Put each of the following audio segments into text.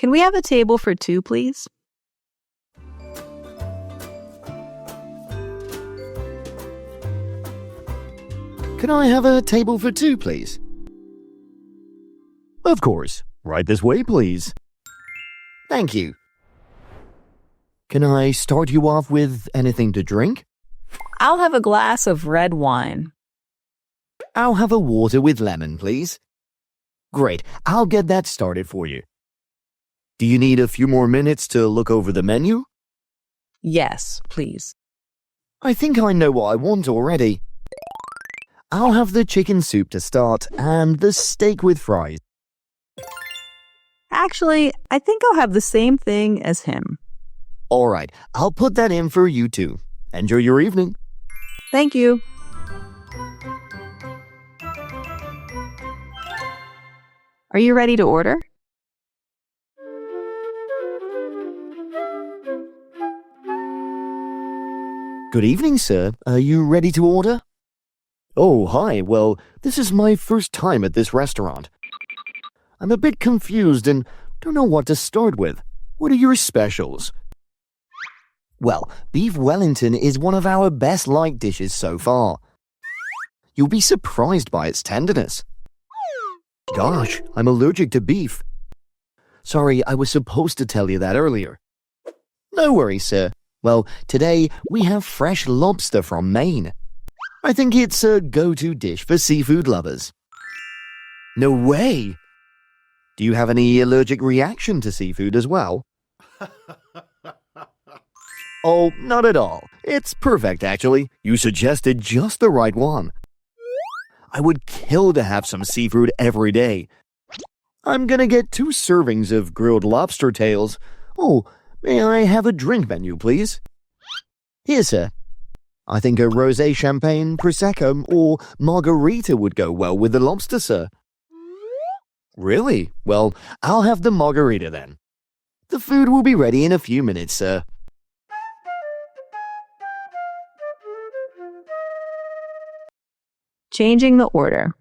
Can we have a table for two, please? Can I have a table for two, please? Of course. Right this way, please. Thank you. Can I start you off with anything to drink? I'll have a glass of red wine. I'll have a water with lemon, please. Great, I'll get that started for you. Do you need a few more minutes to look over the menu? Yes, please. I think I know what I want already. I'll have the chicken soup to start and the steak with fries. Actually, I think I'll have the same thing as him. All right, I'll put that in for you too. Enjoy your evening. Thank you. Are you ready to order? Good evening, sir. Are you ready to order? Oh, hi. Well, this is my first time at this restaurant. I'm a bit confused and don't know what to start with. What are your specials? Well, beef Wellington is one of our best-liked dishes so far. You'll be surprised by its tenderness. Gosh, I'm allergic to beef. Sorry, I was supposed to tell you that earlier. No worries, sir. Well, today we have fresh lobster from Maine. I think it's a go-to dish for seafood lovers. No way! Do you have any allergic reaction to seafood as well? Oh, not at all. It's perfect, actually. You suggested just the right one. I would kill to have some seafood every day. I'm gonna get 2 servings of grilled lobster tails. Oh, may I have a drink menu, please? Here, sir. I think a rosé champagne, prosecco, or margarita would go well with the lobster, sir. Really? Well, I'll have the margarita then. The food will be ready in a few minutes, sir. Changing the order.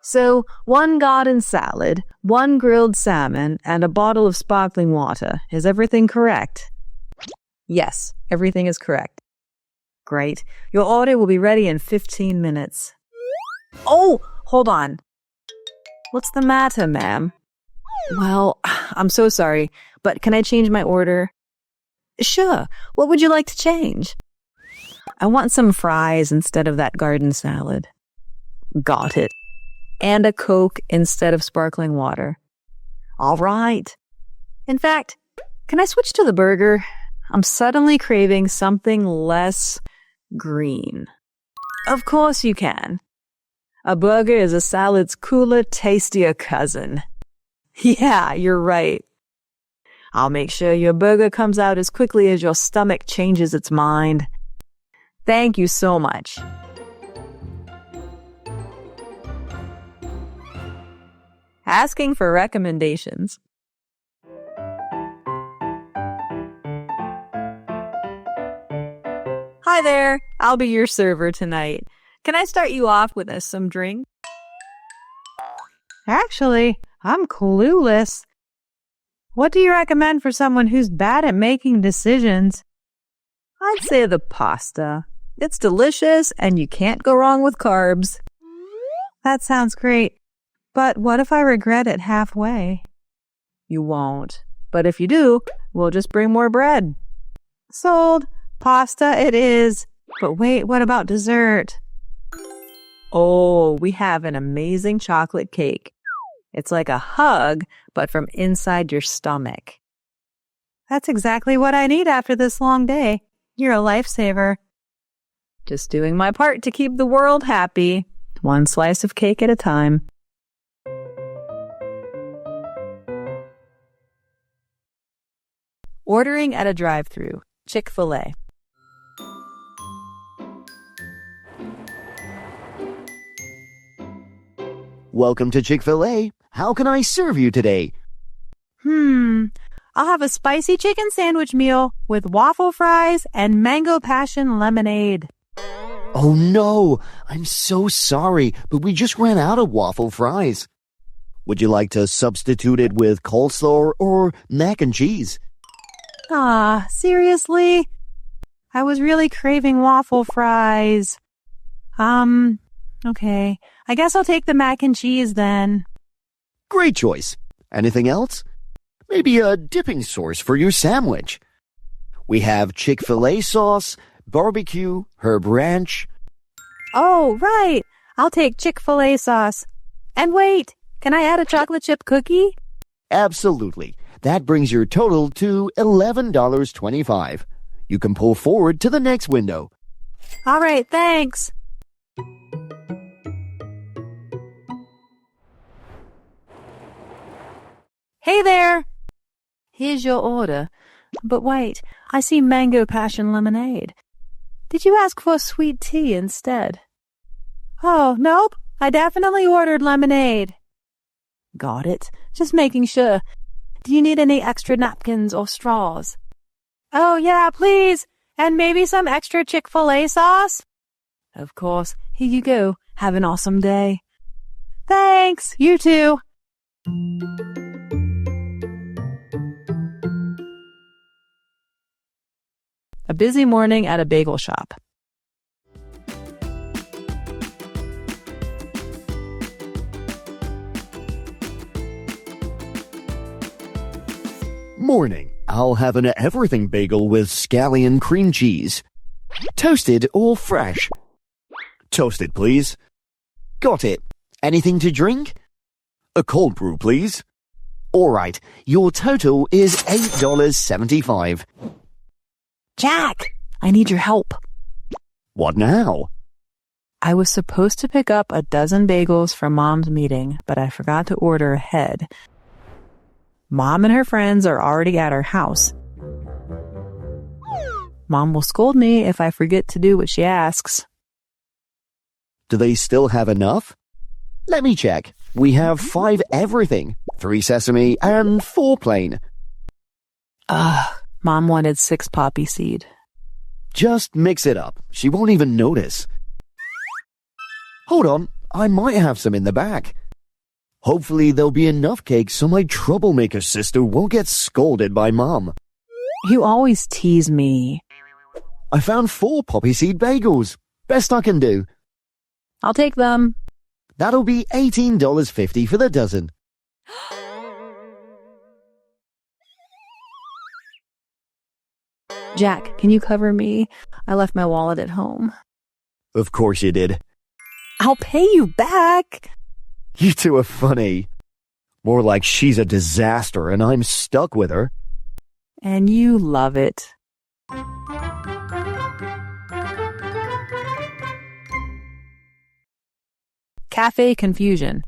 So, 1 garden salad, 1 grilled salmon, and a bottle of sparkling water. Is everything correct? Yes, everything is correct. Great. Your order will be ready in 15 minutes. Oh, hold on. What's the matter, ma'am? Well, I'm so sorry, but can I change my order? Sure. What would you like to change? I want some fries instead of that garden salad. Got it. And a Coke instead of sparkling water. All right. In fact, can I switch to the burger? I'm suddenly craving something less green. Of course you can. A burger is a salad's cooler, tastier cousin. Yeah, you're right. I'll make sure your burger comes out as quickly as your stomach changes its mind. Thank you so much. Asking for recommendations. Hi there, I'll be your server tonight. Can I start you off with some drink? Actually, I'm clueless. What do you recommend for someone who's bad at making decisions? I'd say the pasta. It's delicious and you can't go wrong with carbs. That sounds great. But what if I regret it halfway? You won't. But if you do, we'll just bring more bread. Sold. Pasta it is. But wait, what about dessert? Oh, we have an amazing chocolate cake. It's like a hug, but from inside your stomach. That's exactly what I need after this long day. You're a lifesaver. Just doing my part to keep the world happy. 1 slice of cake at a time. Ordering at a drive-thru. Chick-fil-A. Welcome to Chick-fil-A. How can I serve you today? I'll have a spicy chicken sandwich meal with waffle fries and mango passion lemonade. Oh no, I'm so sorry, but we just ran out of waffle fries. Would you like to substitute it with coleslaw or mac and cheese? Ah, seriously? I was really craving waffle fries. Okay. I guess I'll take the mac and cheese then. Great choice. Anything else? Maybe a dipping sauce for your sandwich. We have Chick-fil-A sauce, barbecue, herb ranch. Oh, right. I'll take Chick-fil-A sauce. And wait, can I add a chocolate chip cookie? Absolutely. That brings your total to $11.25. You can pull forward to the next window. All right, thanks. Hey there. Here's your order. But wait, I see mango passion lemonade. Did you ask for sweet tea instead? Oh, nope. I definitely ordered lemonade. Got it. Just making sure. Do you need any extra napkins or straws? Oh, yeah, please. And maybe some extra Chick-fil-A sauce? Of course. Here you go. Have an awesome day. Thanks. You too. A busy morning at a bagel shop. Morning. I'll have an everything bagel with scallion cream cheese. Toasted or fresh? Toasted, please. Got it. Anything to drink? A cold brew, please. All right. Your total is $8.75. Jack, I need your help. What now? I was supposed to pick up a dozen bagels for Mom's meeting, but I forgot to order ahead. Mom and her friends are already at our house. Mom will scold me if I forget to do what she asks. Do they still have enough? Let me check. We have 5 everything, 3 sesame, and 4 plain. Mom wanted 6 poppy seed. Just mix it up. She won't even notice. Hold on. I might have some in the back. Hopefully there'll be enough cake so my troublemaker sister won't get scolded by Mom. You always tease me. I found 4 poppy seed bagels. Best I can do. I'll take them. That'll be $18.50 for the dozen. Jack, can you cover me? I left my wallet at home. Of course you did. I'll pay you back. You two are funny. More like she's a disaster and I'm stuck with her. And you love it. Café confusion.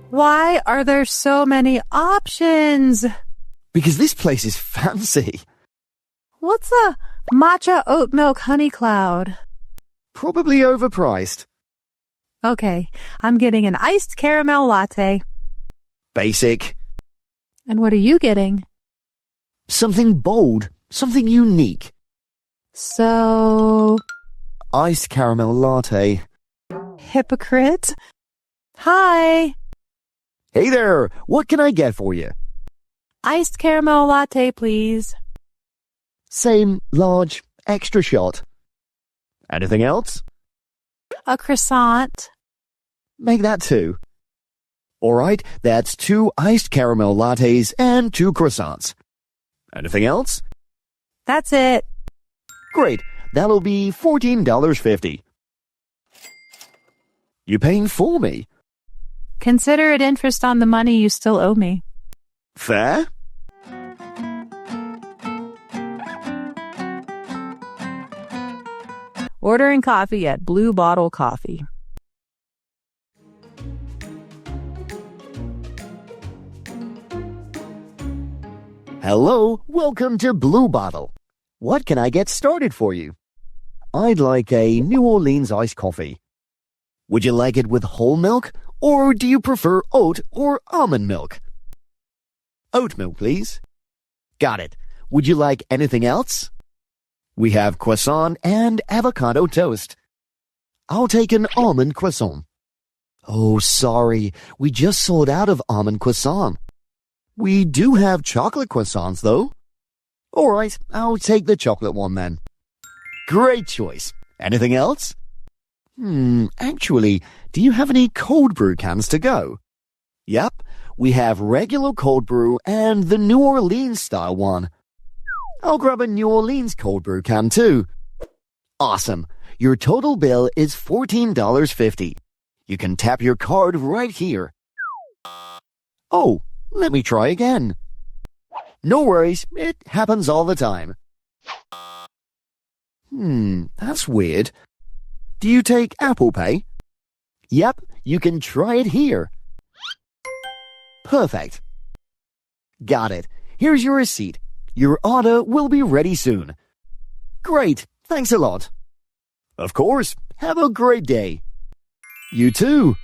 Why are there so many options? Because this place is fancy. What's a matcha oat milk honey cloud? Probably overpriced. Okay, I'm getting an iced caramel latte. Basic. And what are you getting? Something bold. Something unique. So... Iced caramel latte. Hypocrite? Hi. Hey there. What can I get for you? Iced caramel latte, please. Same, large, extra shot. Anything else? A croissant. Make that 2. All right, that's 2 iced caramel lattes and 2 croissants. Anything else? That's it. Great, that'll be $14.50. You paying for me? Consider it interest on the money you still owe me. Fair? Ordering coffee at Blue Bottle Coffee. Hello, welcome to Blue Bottle. What can I get started for you? I'd like a New Orleans iced coffee. Would you like it with whole milk, or do you prefer oat or almond milk? Oat milk, please. Got it. Would you like anything else? We have croissant and avocado toast. I'll take an almond croissant. Oh, sorry. We just sold out of almond croissant. We do have chocolate croissants, though. All right, I'll take the chocolate one then. Great choice. Anything else? Actually, do you have any cold brew cans to go? Yep, we have regular cold brew and the New Orleans style one. I'll grab a New Orleans cold brew can too. Awesome. Your total bill is $14.50. You can tap your card right here. Oh, let me try again. No worries, it happens all the time. That's weird. Do you take Apple Pay? Yep, you can try it here. Perfect. Got it. Here's your receipt. Your order will be ready soon. Great, thanks a lot. Of course, have a great day. You too.